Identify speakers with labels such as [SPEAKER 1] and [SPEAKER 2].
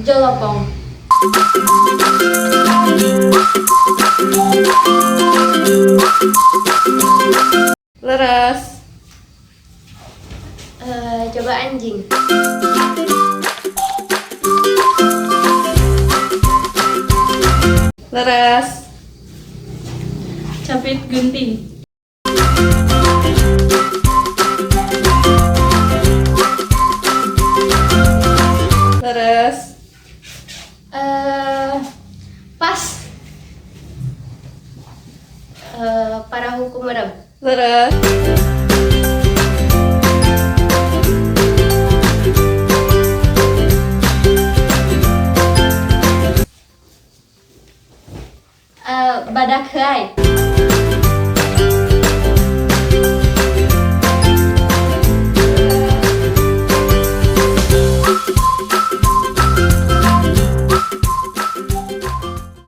[SPEAKER 1] Jelopong.
[SPEAKER 2] Leres.
[SPEAKER 1] Coba anjing.
[SPEAKER 2] Leres.
[SPEAKER 3] Capit gunting.
[SPEAKER 2] Leres.
[SPEAKER 1] Pas. Para hukum merem.
[SPEAKER 2] Leres.
[SPEAKER 1] Badak hai.